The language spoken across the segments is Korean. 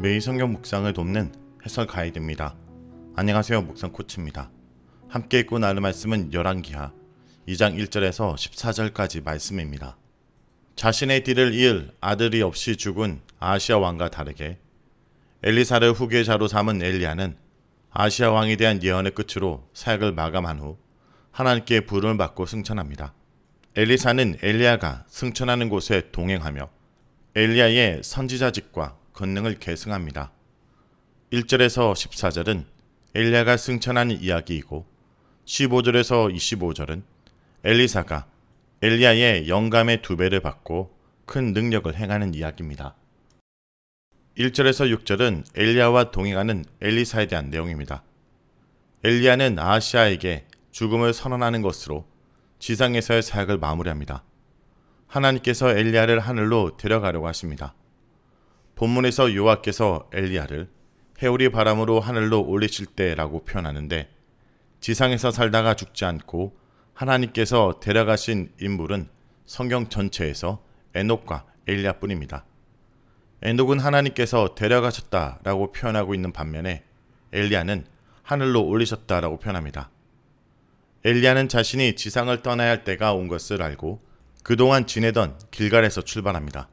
매일 성경 묵상을 돕는 해설 가이드입니다. 안녕하세요. 묵상 코치입니다. 함께 읽고 나눌 말씀은 열왕기하 2장 1절에서 14절까지 말씀입니다. 자신의 뒤를 이을 아들이 없이 죽은 아하시야 왕과 다르게 엘리사를 후계자로 삼은 엘리야는 아하시야 왕에 대한 예언의 끝으로 사역을 마감한 후 하나님께 부름을 받고 승천합니다. 엘리사는 엘리야가 승천하는 곳에 동행하며 엘리야의 선지자직과 권능을 계승합니다. 1절에서 14절은 엘리야가 승천하는 이야기이고 15절에서 25절은 엘리사가 엘리야의 영감의 2배를 받고 큰 능력을 행하는 이야기입니다. 1절에서 6절은 엘리야와 동행하는 엘리사에 대한 내용입니다. 엘리야는 아하시야에게 죽음을 선언하는 것으로 지상에서의 사역을 마무리합니다. 하나님께서 엘리야를 하늘로 데려가려고 하십니다. 본문에서 여호와께서 엘리야를 해오리 바람으로 하늘로 올리실 때라고 표현하는데 지상에서 살다가 죽지 않고 하나님께서 데려가신 인물은 성경 전체에서 에녹과 엘리야뿐입니다. 에녹은 하나님께서 데려가셨다라고 표현하고 있는 반면에 엘리야는 하늘로 올리셨다라고 표현합니다. 엘리야는 자신이 지상을 떠나야 할 때가 온 것을 알고 그동안 지내던 길갈에서 출발합니다.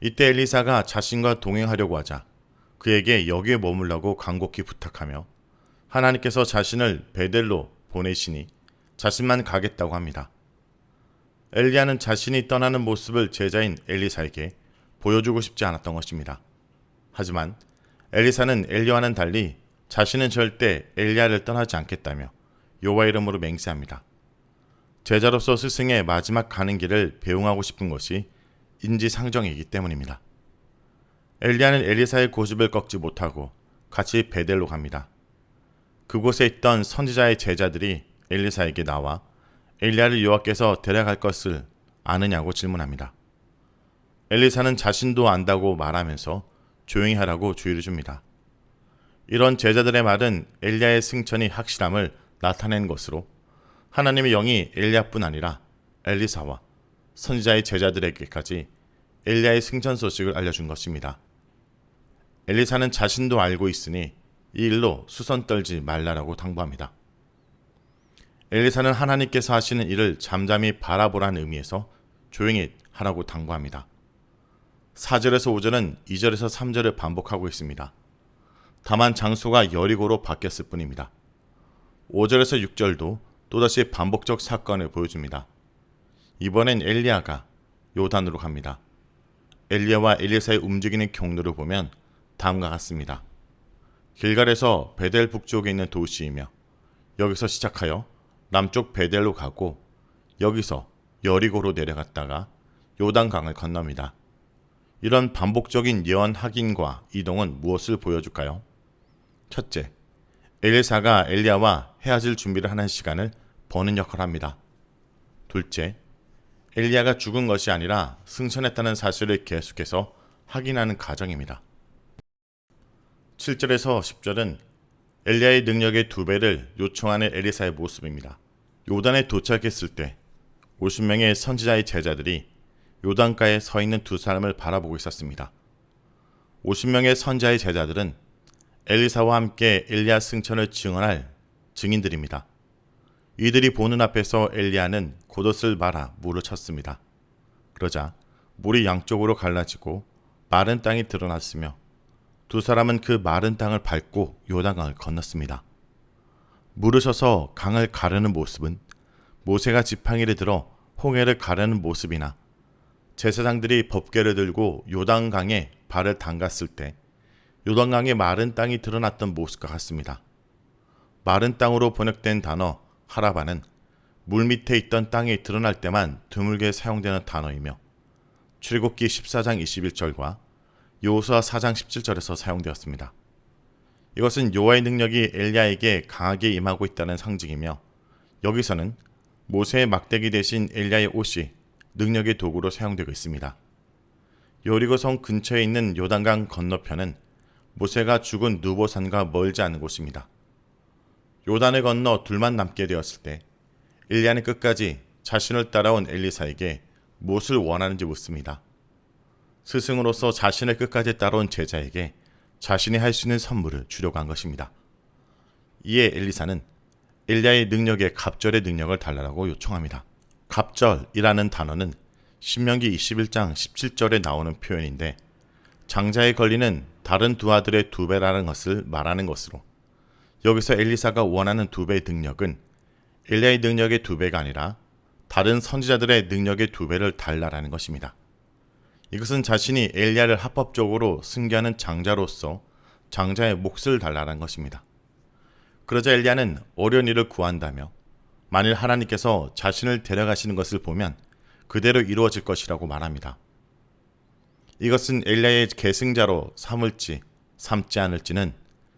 이때 엘리사가 자신과 동행하려고 하자 그에게 여기에 머물라고 간곡히 부탁하며 하나님께서 자신을 베델로 보내시니 자신만 가겠다고 합니다. 엘리야는 자신이 떠나는 모습을 제자인 엘리사에게 보여주고 싶지 않았던 것입니다. 하지만 엘리사는 엘리야와는 달리 자신은 절대 엘리야를 떠나지 않겠다며 여호와 이름으로 맹세합니다. 제자로서 스승의 마지막 가는 길을 배웅하고 싶은 것이 인지상정이기 때문입니다. 엘리야는 엘리사의 고집을 꺾지 못하고 같이 베델로 갑니다. 그곳에 있던 선지자의 제자들이 엘리사에게 나와 엘리야를 여호와께서 데려갈 것을 아느냐고 질문합니다. 엘리사는 자신도 안다고 말하면서 조용히 하라고 주의를 줍니다. 이런 제자들의 말은 엘리야의 승천이 확실함을 나타낸 것으로 하나님의 영이 엘리야뿐 아니라 엘리사와 선지자의 제자들에게까지 엘리야의 승천 소식을 알려준 것입니다. 엘리사는 자신도 알고 있으니 이 일로 수선 떨지 말라라고 당부합니다. 엘리사는 하나님께서 하시는 일을 잠잠히 바라보라는 의미에서 조용히 하라고 당부합니다. 4절에서 5절은 2절에서 3절을 반복하고 있습니다. 다만 장소가 여리고로 바뀌었을 뿐입니다. 5절에서 6절도 또다시 반복적 사건을 보여줍니다. 이번엔 엘리야가 요단으로 갑니다. 엘리야와 엘리사의 움직이는 경로를 보면 다음과 같습니다. 길갈에서 베델 북쪽에 있는 도시이며 여기서 시작하여 남쪽 베델로 가고 여기서 여리고로 내려갔다가 요단강을 건넙니다. 이런 반복적인 예언 확인과 이동은 무엇을 보여줄까요? 첫째, 엘리사가 엘리야와 헤어질 준비를 하는 시간을 버는 역할을 합니다. 둘째, 엘리야가 죽은 것이 아니라 승천했다는 사실을 계속해서 확인하는 과정입니다. 7절에서 10절은 엘리야의 능력의 2배를 요청하는 엘리사의 모습입니다. 요단에 도착했을 때 50명의 선지자의 제자들이 요단가에 서 있는 2사람을 바라보고 있었습니다. 50명의 선지자의 제자들은 엘리사와 함께 엘리야 승천을 증언할 증인들입니다. 이들이 보는 앞에서 엘리야는 곶옷을 말아 물을 쳤습니다. 그러자 물이 양쪽으로 갈라지고 마른 땅이 드러났으며 2사람은 그 마른 땅을 밟고 요단강을 건넜습니다. 물으셔서 강을 가르는 모습은 모세가 지팡이를 들어 홍해를 가르는 모습이나 제사장들이 법궤를 들고 요단강에 발을 담갔을 때 요단강의 마른 땅이 드러났던 모습과 같습니다. 마른 땅으로 번역된 단어 하라바는 물 밑에 있던 땅이 드러날 때만 드물게 사용되는 단어이며 출애굽기 14장 21절과 여호수아 4장 17절에서 사용되었습니다. 이것은 여호와의 능력이 엘리야에게 강하게 임하고 있다는 상징이며 여기서는 모세의 막대기 대신 엘리야의 옷이 능력의 도구로 사용되고 있습니다. 여리고성 근처에 있는 요단강 건너편은 모세가 죽은 느보산과 멀지 않은 곳입니다. 요단을 건너 둘만 남게 되었을 때 엘리야는 끝까지 자신을 따라온 엘리사에게 무엇을 원하는지 묻습니다. 스승으로서 자신을 끝까지 따라온 제자에게 자신이 할 수 있는 선물을 주려고 한 것입니다. 이에 엘리사는 엘리야의 능력에 갑절의 능력을 달라고 요청합니다. 갑절이라는 단어는 신명기 21장 17절에 나오는 표현인데 장자의 권리는 다른 두 아들의 2배라는 것을 말하는 것으로 여기서 엘리사가 원하는 2배의 능력은 엘리야의 능력의 2배가 아니라 다른 선지자들의 능력의 2배를 달라라는 것입니다. 이것은 자신이 엘리야를 합법적으로 승계하는 장자로서 장자의 몫을 달라는 것입니다. 그러자 엘리야는 어려운 일을 구한다며 만일 하나님께서 자신을 데려가시는 것을 보면 그대로 이루어질 것이라고 말합니다. 이것은 엘리야의 계승자로 삼을지 삼지 않을지는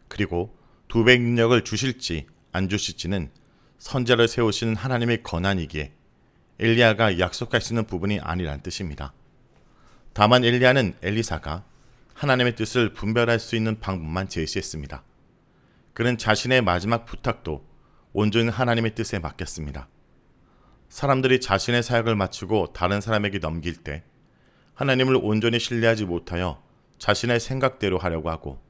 그리고 2배 능력을 주실지 안 주실지는 선자를 세우신 하나님의 권한이기에 엘리야가 약속할 수 있는 부분이 아니란 뜻입니다. 다만 엘리야는 엘리사가 하나님의 뜻을 분별할 수 있는 방법만 제시했습니다. 그는 자신의 마지막 부탁도 온전히 하나님의 뜻에 맡겼습니다. 사람들이 자신의 사역을 마치고 다른 사람에게 넘길 때 하나님을 온전히 신뢰하지 못하여 자신의 생각대로 하려고 하고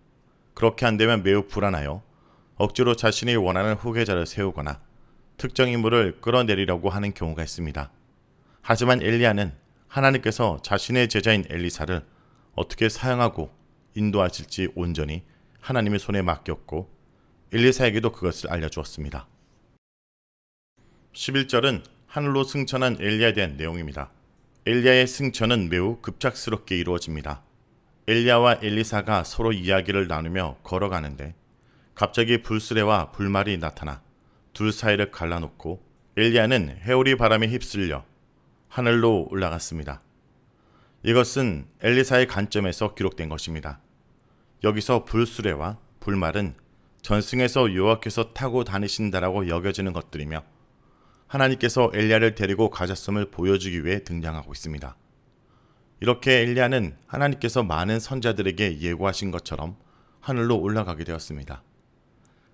그렇게 안 되면 매우 불안하여 억지로 자신이 원하는 후계자를 세우거나 특정 인물을 끌어내리려고 하는 경우가 있습니다. 하지만 엘리야는 하나님께서 자신의 제자인 엘리사를 어떻게 사용하고 인도하실지 온전히 하나님의 손에 맡겼고 엘리사에게도 그것을 알려주었습니다. 11절은 하늘로 승천한 엘리야에 대한 내용입니다. 엘리야의 승천은 매우 급작스럽게 이루어집니다. 엘리야와 엘리사가 서로 이야기를 나누며 걸어가는데 갑자기 불수레와 불말이 나타나 둘 사이를 갈라놓고 엘리야는 해오리 바람에 휩쓸려 하늘로 올라갔습니다. 이것은 엘리사의 관점에서 기록된 것입니다. 여기서 불수레와 불말은 전승에서 여호와께서 타고 다니신다라고 여겨지는 것들이며 하나님께서 엘리야를 데리고 가셨음을 보여주기 위해 등장하고 있습니다. 이렇게 엘리야는 하나님께서 많은 선자들에게 예고하신 것처럼 하늘로 올라가게 되었습니다.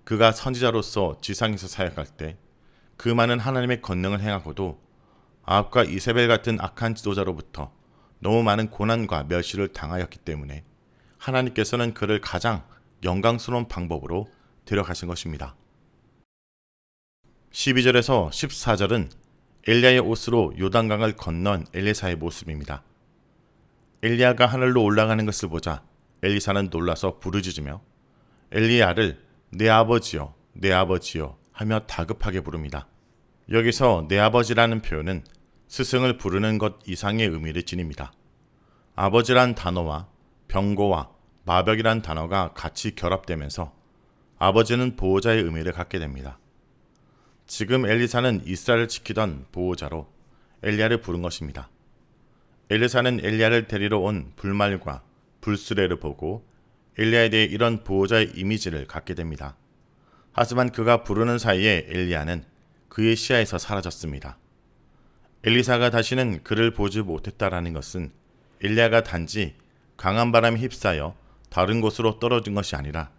그가 선지자로서 지상에서 사역할 때 그 많은 하나님의 권능을 행하고도 아합과 이세벨 같은 악한 지도자로부터 너무 많은 고난과 멸시를 당하였기 때문에 하나님께서는 그를 가장 영광스러운 방법으로 데려가신 것입니다. 12절에서 14절은 엘리야의 옷으로 요단강을 건넌 엘리사의 모습입니다. 엘리야가 하늘로 올라가는 것을 보자 엘리사는 놀라서 부르짖으며 엘리야를 내 아버지여 내 아버지여 하며 다급하게 부릅니다. 여기서 내 아버지라는 표현은 스승을 부르는 것 이상의 의미를 지닙니다. 아버지란 단어와 병고와 마벽이란 단어가 같이 결합되면서 아버지는 보호자의 의미를 갖게 됩니다. 지금 엘리사는 이스라엘을 지키던 보호자로 엘리야를 부른 것입니다. 엘리사는 엘리야를 데리러 온 불말과 불수레를 보고 엘리야에 대해 이런 보호자의 이미지를 갖게 됩니다. 하지만 그가 부르는 사이에 엘리야는 그의 시야에서 사라졌습니다. 엘리사가 다시는 그를 보지 못했다라는 것은 엘리야가 단지 강한 바람에 휩싸여 다른 곳으로 떨어진 것이 아니라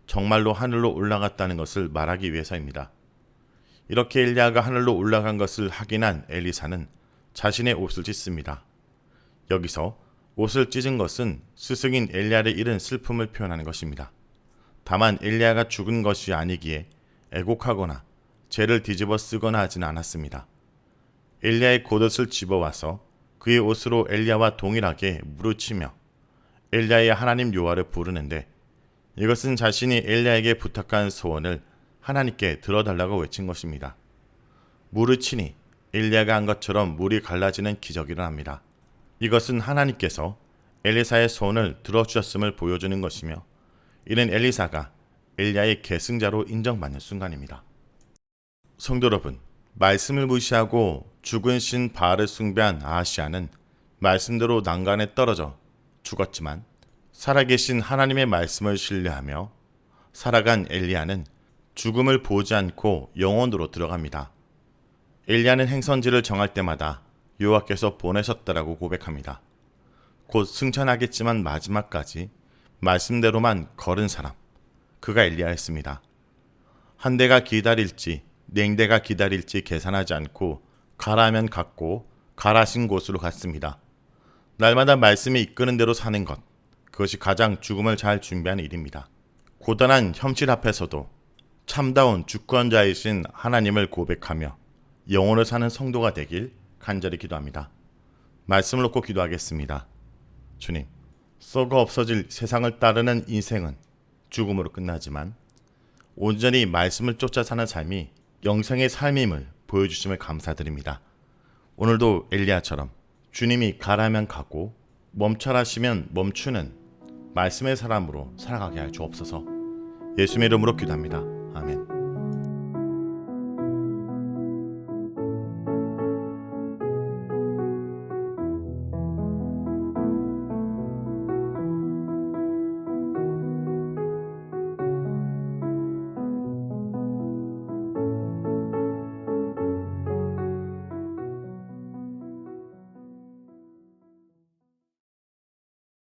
정말로 하늘로 올라갔다는 것을 말하기 위해서입니다. 이렇게 엘리야가 하늘로 올라간 것을 확인한 엘리사는 자신의 옷을 찢습니다. 여기서 옷을 찢은 것은 스승인 엘리야를 잃은 슬픔을 표현하는 것입니다. 다만 엘리야가 죽은 것이 아니기에 애곡하거나 죄를 뒤집어 쓰거나 하지는 않았습니다. 엘리야의 겉옷을 집어와서 그의 옷으로 엘리야와 동일하게 무르치며 엘리야의 하나님 여호와를 부르는데 이것은 자신이 엘리야에게 부탁한 소원을 하나님께 들어달라고 외친 것입니다. 무르치니 엘리야가 한 것처럼 물이 갈라지는 기적이 일어납니다. 이것은 하나님께서 엘리사의 소원을 들어주셨음을 보여주는 것이며 이는 엘리사가 엘리야의 계승자로 인정받는 순간입니다. 성도 여러분, 말씀을 무시하고 죽은 신 바알을 숭배한 아하시아는 말씀대로 난간에 떨어져 죽었지만 살아계신 하나님의 말씀을 신뢰하며 살아간 엘리야는 죽음을 보지 않고 영원으로 들어갑니다. 엘리야는 행선지를 정할 때마다 여호와께서 보내셨다라고 고백합니다. 곧 승천하겠지만 마지막까지 말씀대로만 걸은 사람, 그가 엘리야였습니다. 한 대가 기다릴지 냉대가 기다릴지 계산하지 않고 가라하면 갔고 가라신 곳으로 갔습니다. 날마다 말씀이 이끄는 대로 사는 것, 그것이 가장 죽음을 잘 준비하는 일입니다. 고단한 현실 앞에서도 참다운 주권자이신 하나님을 고백하며 영혼을 사는 성도가 되길 간절히 기도합니다. 말씀을 놓고 기도하겠습니다. 주님, 썩어 없어질 세상을 따르는 인생은 죽음으로 끝나지만 온전히 말씀을 쫓아 사는 삶이 영생의 삶임을 보여주심을 감사드립니다. 오늘도 엘리야처럼 주님이 가라면 가고 멈춰라 하시면 멈추는 말씀의 사람으로 살아가게 할 주옵소서. 예수님의 이름으로 기도합니다.